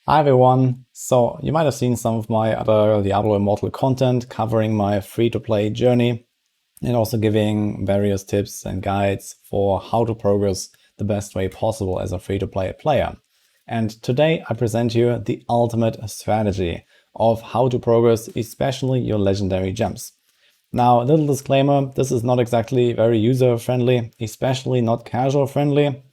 Hi everyone! So you might have seen some of my other Diablo Immortal content covering my free-to-play journey and also giving various tips and guides for how to progress the best way possible as a free-to-play player. And today I present you the ultimate strategy of how to progress especially your legendary gems. Now, a little disclaimer, this is not exactly very user-friendly, especially not casual-friendly,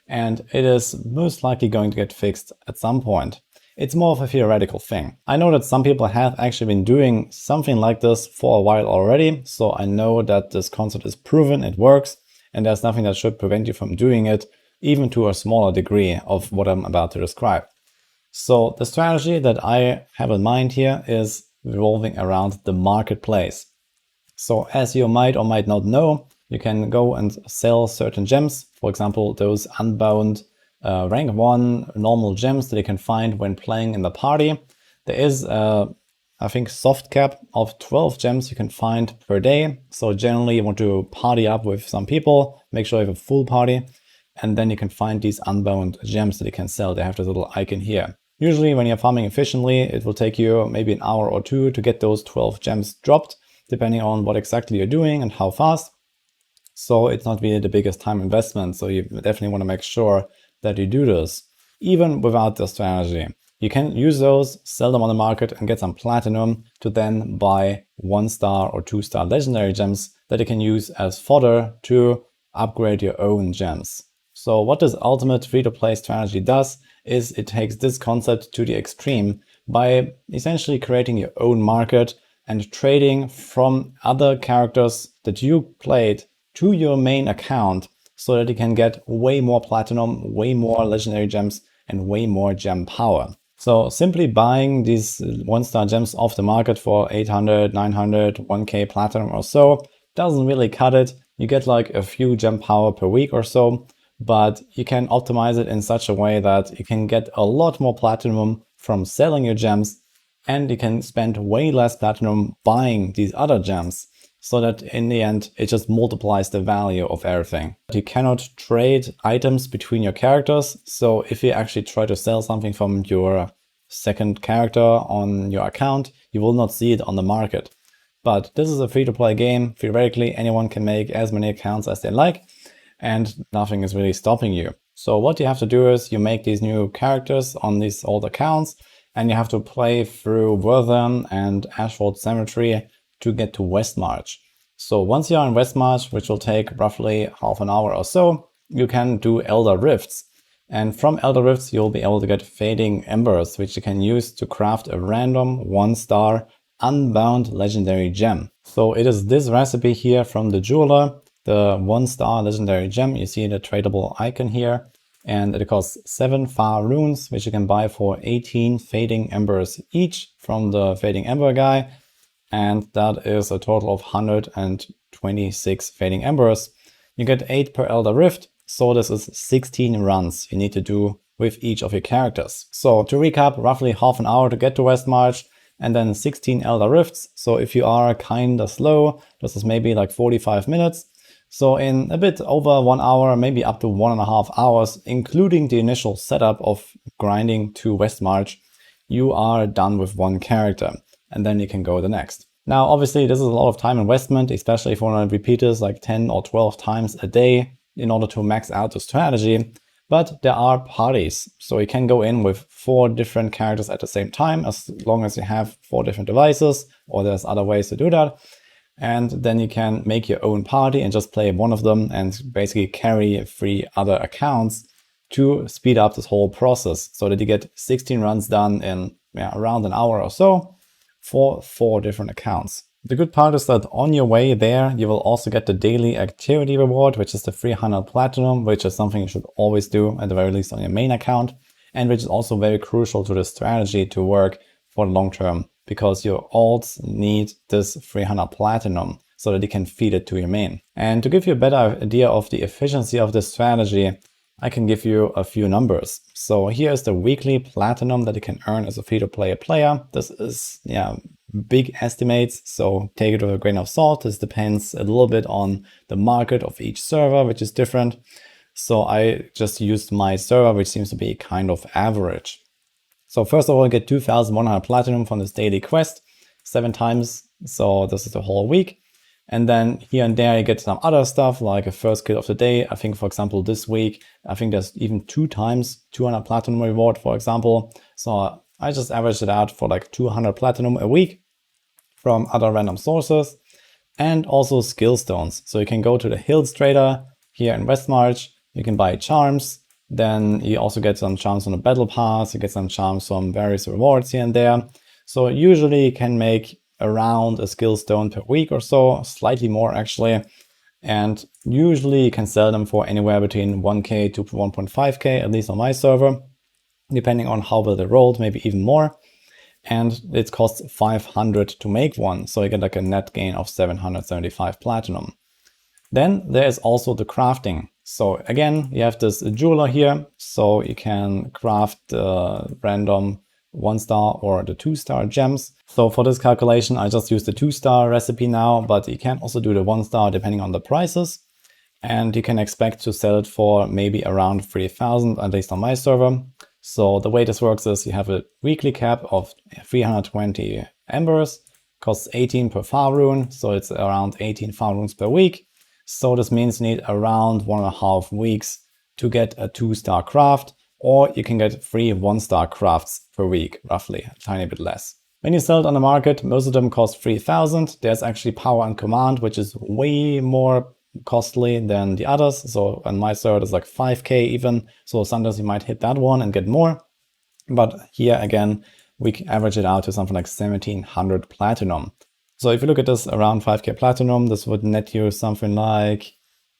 and it is most likely going to get fixed at some point. It's more of a theoretical thing. I know that some people have actually been doing something like this for a while already, so I know that this concept is proven, it works, and there's nothing that should prevent you from doing it, even to a smaller degree of what I'm about to describe. So the strategy that I have in mind here is revolving around the marketplace. So as you might or might not know, you can go and sell certain gems, for example, those unbound rank 1 normal gems that you can find when playing in the party. There is, I think, soft cap of 12 gems you can find per day. So generally you want to party up with some people, make sure you have a full party, and then you can find these unbound gems that you can sell. They have this little icon here. Usually when you're farming efficiently, it will take you maybe an hour or two to get those 12 gems dropped, depending on what exactly you're doing and how fast. So it's not really the biggest time investment. So you definitely want to make sure that you do this, even without the strategy. You can use those, sell them on the market and get some platinum to then buy 1-star or 2-star legendary gems that you can use as fodder to upgrade your own gems. So what this ultimate free-to-play strategy does is it takes this concept to the extreme by essentially creating your own market and trading from other characters that you played to your main account so that you can get way more platinum, way more legendary gems, and way more gem power. So simply buying these 1-star gems off the market for 800, 900, 1k platinum or so doesn't really cut it. You get like a few gem power per week or so, but you can optimize it in such a way that you can get a lot more platinum from selling your gems, and you can spend way less platinum buying these other gems, so that in the end it just multiplies the value of everything. You cannot trade items between your characters, so if you actually try to sell something from your second character on your account, you will not see it on the market. But this is a free-to-play game. Theoretically, anyone can make as many accounts as they like, and nothing is really stopping you. So what you have to do is you make these new characters on these old accounts, and you have to play through Wortham and Ashford Cemetery to get to Westmarch. So once you're in Westmarch, which will take roughly half an hour or so, you can do Elder Rifts. And from Elder Rifts, you'll be able to get Fading Embers, which you can use to craft a random 1-star unbound legendary gem. So it is this recipe here from the jeweler, the 1-star legendary gem. You see the tradable icon here. And it costs 7 far runes, which you can buy for 18 Fading Embers each from the Fading Ember guy. And that is a total of 126 Fading Embers. You get 8 per Elder Rift, so this is 16 runs you need to do with each of your characters. So to recap, roughly half an hour to get to Westmarch, and then 16 Elder Rifts. So if you are kinda slow, this is maybe like 45 minutes. So in a bit over 1 hour, maybe up to 1.5 hours, including the initial setup of grinding to Westmarch, you are done with one character, and then you can go the next. Now, obviously, this is a lot of time investment, especially if you want to repeat this like 10 or 12 times a day in order to max out the strategy. But there are parties, so you can go in with 4 different characters at the same time, as long as you have 4 different devices, or there's other ways to do that. And then you can make your own party and just play one of them and basically carry 3 other accounts to speed up this whole process so that you get 16 runs done in around an hour or so for 4 different accounts. The good part is that on your way there, you will also get the daily activity reward, which is the 300 platinum, which is something you should always do at the very least on your main account, and which is also very crucial to the strategy to work for the long term, because your alts need this 300 platinum so that you can feed it to your main. And to give you a better idea of the efficiency of this strategy, I can give you a few numbers. So here is the weekly platinum that you can earn as a free-to-play player. This is big estimates, so take it with a grain of salt. This depends a little bit on the market of each server, which is different. So I just used my server, which seems to be kind of average. So first of all, you get 2,100 platinum from this daily quest, 7 times, so this is the whole week. And then here and there you get some other stuff like a first kill of the day. I think, for example, this week, I think there's even 2 times 200 platinum reward, for example. So I just averaged it out for like 200 platinum a week from other random sources. And also skill stones. So you can go to the Hills Trader here in Westmarch. You can buy charms. Then you also get some charms on the battle pass. You get some charms from various rewards here and there. So usually you can make around a skill stone per week or so, slightly more actually. And usually you can sell them for anywhere between 1k to 1.5k, at least on my server, depending on how well they rolled, maybe even more. And it costs 500 to make one, so you get like a net gain of 775 platinum. Then there is also the crafting. So again, you have this jeweler here, so you can craft random 1-star or the 2-star gems. So for this calculation, I just use the 2-star recipe now, but you can also do the 1-star depending on the prices. And you can expect to sell it for maybe around 3,000, at least on my server. So the way this works is you have a weekly cap of 320 embers, costs 18 per far rune, so it's around 18 far runes per week. So this means you need around 1.5 weeks to get a 2-star craft, or you can get 3 1-star crafts per week, roughly, a tiny bit less. When you sell it on the market, most of them cost 3,000. There's actually power and command, which is way more costly than the others. So on my server, it's like 5k even. So sometimes you might hit that one and get more. But here again, we can average it out to something like 1,700 platinum. So if you look at this around 5k platinum, this would net you something like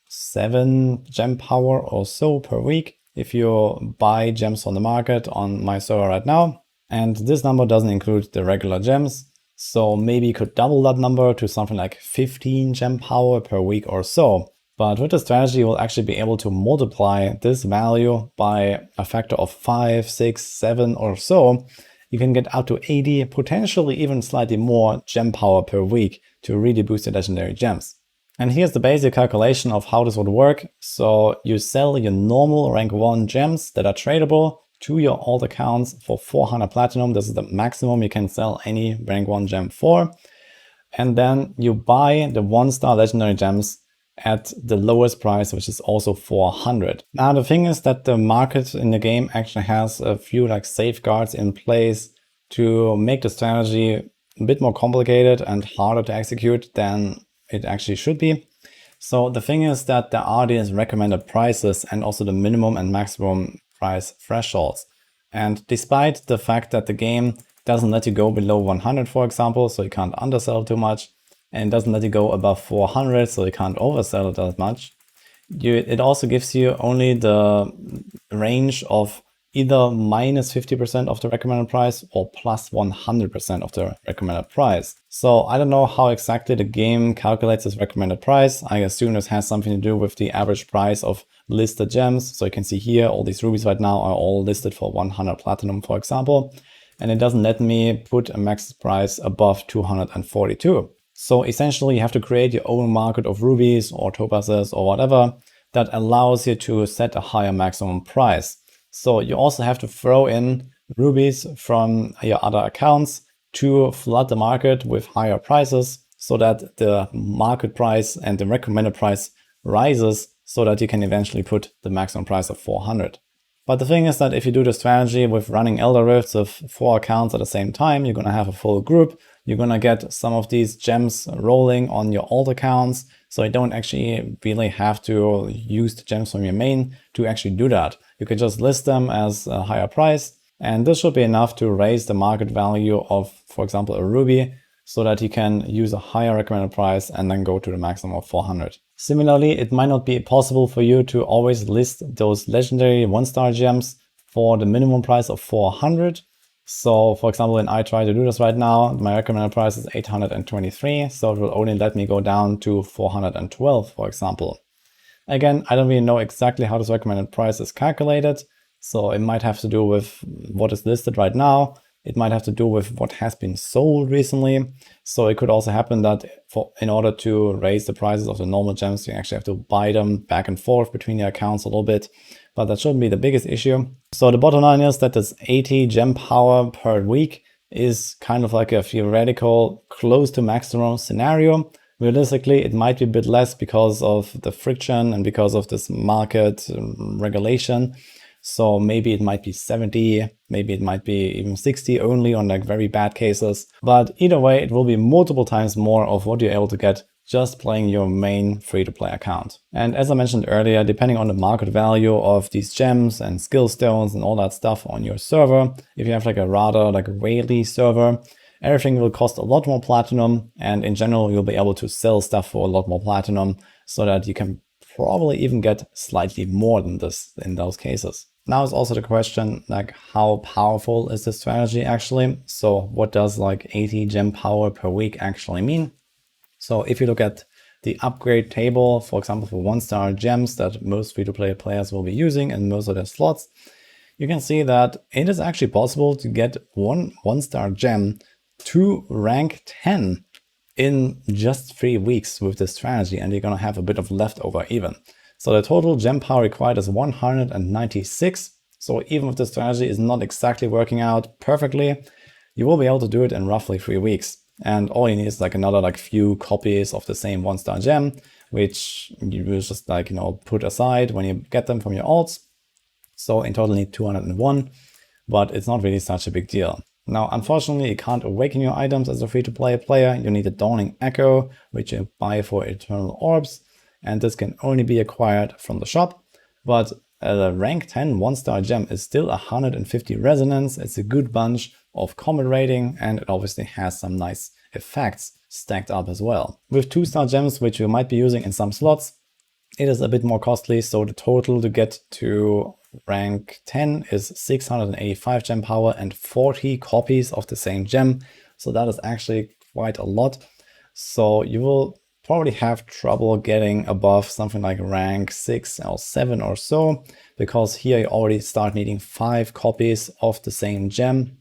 7 gem power or so per week if you buy gems on the market on my server right now. And this number doesn't include the regular gems. So maybe you could double that number to something like 15 gem power per week or so. But with the strategy, you'll actually be able to multiply this value by a factor of 5, 6, 7 or so. You can get up to 80, potentially even slightly more gem power per week to really boost your legendary gems. And here's the basic calculation of how this would work. So you sell your normal rank 1 gems that are tradable to your alt accounts for 400 platinum. This is the maximum you can sell any rank 1 gem for. And then you buy the 1-star legendary gems at the lowest price, which is also 400. Now the thing is that the market in the game actually has a few like safeguards in place to make the strategy a bit more complicated and harder to execute than it actually should be. So the thing is that there are these recommended prices and also the minimum and maximum price thresholds. And despite the fact that the game doesn't let you go below 100, for example, so you can't undersell too much, and doesn't let you go above 400, so you can't oversell it as much, it also gives you only the range of either minus 50% of the recommended price or plus 100% of the recommended price. So I don't know how exactly the game calculates this recommended price. I assume this has something to do with the average price of listed gems. So you can see here, all these rubies right now are all listed for 100 platinum, for example. And it doesn't let me put a max price above 242. So essentially you have to create your own market of rubies or topazes or whatever that allows you to set a higher maximum price. So you also have to throw in rubies from your other accounts to flood the market with higher prices so that the market price and the recommended price rises so that you can eventually put the maximum price of 400. But the thing is that if you do the strategy with running Elder Rifts of 4 accounts at the same time, you're going to have a full group. You're going to get some of these gems rolling on your alt accounts. So you don't actually really have to use the gems from your main to actually do that. You could just list them as a higher price. And this should be enough to raise the market value of, for example, a ruby, so that you can use a higher recommended price and then go to the maximum of 400. Similarly, it might not be possible for you to always list those legendary 1-star gems for the minimum price of 400. So for example, when I try to do this right now, my recommended price is 823, so it will only let me go down to 412, for example. Again, I don't really know exactly how this recommended price is calculated, so it might have to do with what is listed right now. It might have to do with what has been sold recently. So it could also happen that in order to raise the prices of the normal gems, you actually have to buy them back and forth between your accounts a little bit. but that shouldn't be the biggest issue. So the bottom line is that this 80 gem power per week is kind of like a theoretical close to maximum scenario. Realistically, it might be a bit less because of the friction and because of this market regulation. So maybe it might be 70, maybe it might be even 60 only on like very bad cases. But either way, it will be multiple times more of what you're able to get just playing your main free-to-play account. And as I mentioned earlier, depending on the market value of these gems and skill stones and all that stuff on your server, if you have like a rather like whaley server, everything will cost a lot more platinum, and in general you'll be able to sell stuff for a lot more platinum so that you can probably even get slightly more than this in those cases. Now is also the question, like, how powerful is this strategy actually? So what does like 80 gem power per week actually mean? So if you look at the upgrade table, for example, for 1-star gems that most free-to-play players will be using in most of their slots, you can see that it is actually possible to get one-star gem to rank 10 in just 3 weeks with this strategy, and you're gonna have a bit of leftover even. So the total gem power required is 196. So even if the strategy is not exactly working out perfectly, you will be able to do it in roughly 3 weeks. And all you need is like another like few copies of the same 1-star gem, which you will just like, you know, put aside when you get them from your alts. So in total you need 201, but it's not really such a big deal. Now, unfortunately, you can't awaken your items as a free-to-play player. You need a Dawning Echo, which you buy for Eternal Orbs, and this can only be acquired from the shop. But a rank 10 1-star gem is still 150 resonance. It's a good bunch of combat rating, and it obviously has some nice effects stacked up as well. With 2-star gems, which you might be using in some slots, it is a bit more costly, so the total to get to rank 10 is 685 gem power and 40 copies of the same gem. So that is actually quite a lot. So you will probably have trouble getting above something like rank 6 or 7 or so, because here you already start needing 5 copies of the same gem.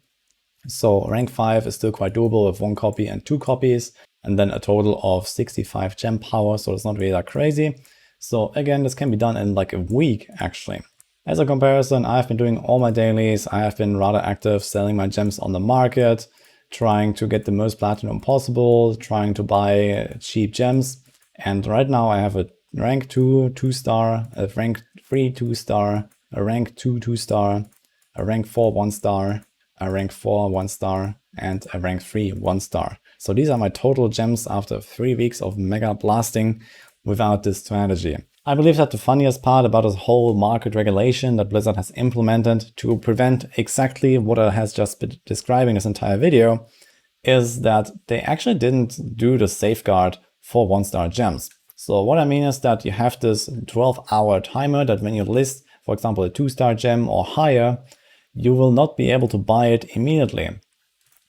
So rank 5 is still quite doable with 1 copy and 2 copies, and then a total of 65 gem power, so it's not really that crazy. So again, this can be done in like a week actually. As a comparison, I've been doing all my dailies. I have been rather active selling my gems on the market, trying to get the most platinum possible, trying to buy cheap gems. And right now I have a rank 2 2-star, a rank 3 2-star, a rank 2 2-star, a rank 4 1-star, a rank 4 1-star, and a rank 3 1-star. So these are my total gems after 3 weeks of mega blasting without this strategy. I believe that the funniest part about this whole market regulation that Blizzard has implemented to prevent exactly what I has just been describing this entire video is that they actually didn't do the safeguard for 1-star gems. So what I mean is that you have this 12-hour timer that when you list, for example, a 2-star gem or higher, you will not be able to buy it immediately.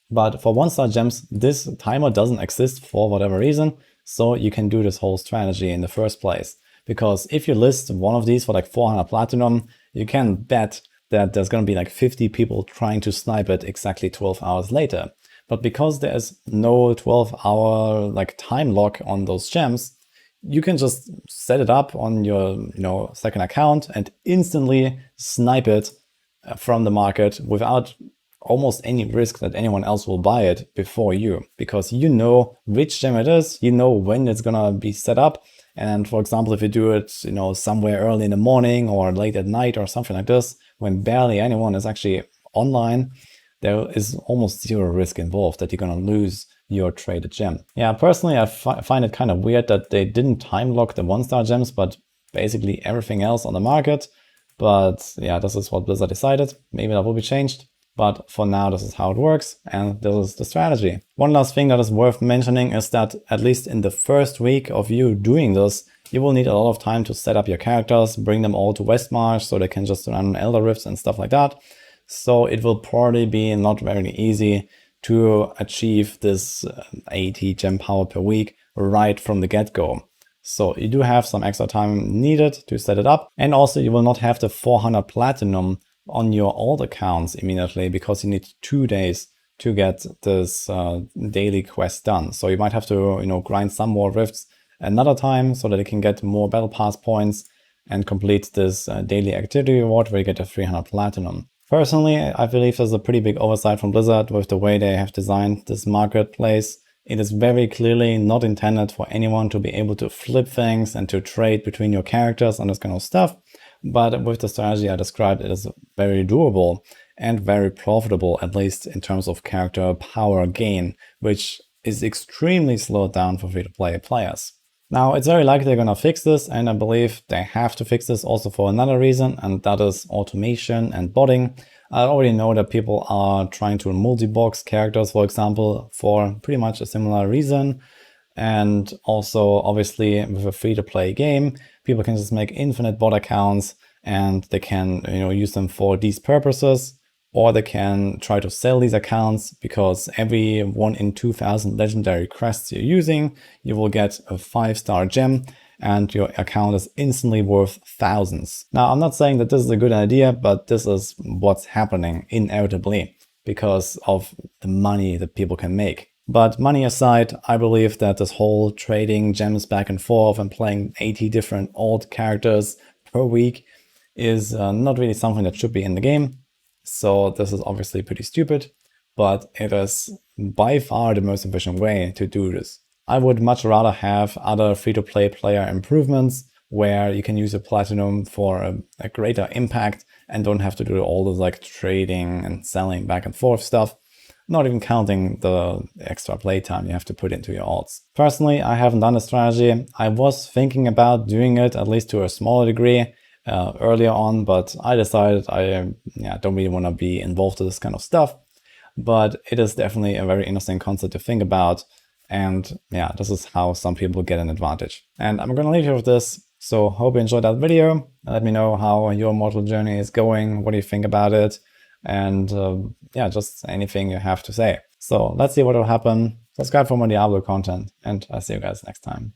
But for 1-star gems, this timer doesn't exist for whatever reason, so you can do this whole strategy in the first place. Because if you list one of these for like 400 platinum, you can bet that there's going to be like 50 people trying to snipe it exactly 12 hours later. But because there's no 12-hour like time lock on those gems, you can just set it up on your second account and instantly snipe it from the market without almost any risk that anyone else will buy it before you, because you know which gem it is, you know when it's gonna be set up. And for example, if you do it, somewhere early in the morning or late at night or something like this, when barely anyone is actually online, there is almost zero risk involved that you're gonna lose your traded gem. Yeah, personally, I find it kind of weird that they didn't time lock the 1-star gems, but basically everything else on the market. But yeah, this is what Blizzard decided. Maybe that will be changed. But for now, this is how it works, and this is the strategy. One last thing that is worth mentioning is that at least in the first week of you doing this, you will need a lot of time to set up your characters, bring them all to Westmarch so they can just run Elder Rifts and stuff like that. So it will probably be not very easy to achieve this 80 gem power per week right from the get-go. So you do have some extra time needed to set it up, and also you will not have the 400 platinum on your alt accounts immediately, because you need 2 days to get this daily quest done. So you might have to grind some more rifts another time so that you can get more battle pass points. and complete this daily activity reward where you get a 300 platinum. Personally, I believe there's a pretty big oversight from Blizzard with the way they have designed this marketplace. It is very clearly not intended for anyone to be able to flip things and to trade between your characters and this kind of stuff. But with the strategy I described, it is very doable and very profitable, at least in terms of character power gain, which is extremely slowed down for free-to-play players. Now, it's very likely they're gonna fix this, and I believe they have to fix this also for another reason, and that is automation and botting. I already know that people are trying to multi-box characters, for example, for pretty much a similar reason. And also, obviously, with a free-to-play game, people can just make infinite bot accounts, and they can, use them for these purposes. Or they can try to sell these accounts, because every 1 in 2,000 legendary crests you're using, you will get a 5-star gem, and your account is instantly worth thousands. Now, I'm not saying that this is a good idea, but this is what's happening inevitably because of the money that people can make. But money aside, I believe that this whole trading gems back and forth and playing 80 different old characters per week is not really something that should be in the game. So this is obviously pretty stupid, but it is by far the most efficient way to do this. I would much rather have other free-to-play player improvements where you can use a platinum for a greater impact and don't have to do all this like trading and selling back and forth stuff, not even counting the extra playtime you have to put into your alts. Personally, I haven't done this strategy. I was thinking about doing it, at least to a smaller degree, earlier on, but I decided I don't really want to be involved in this kind of stuff. But it is definitely a very interesting concept to think about, and this is how some people get an advantage. And I'm gonna leave you with this, so hope you enjoyed that video. Let me know how your Immortal journey is going, what do you think about it, and just anything you have to say. So let's see what will happen. Subscribe for more Diablo content, and I'll see you guys next time.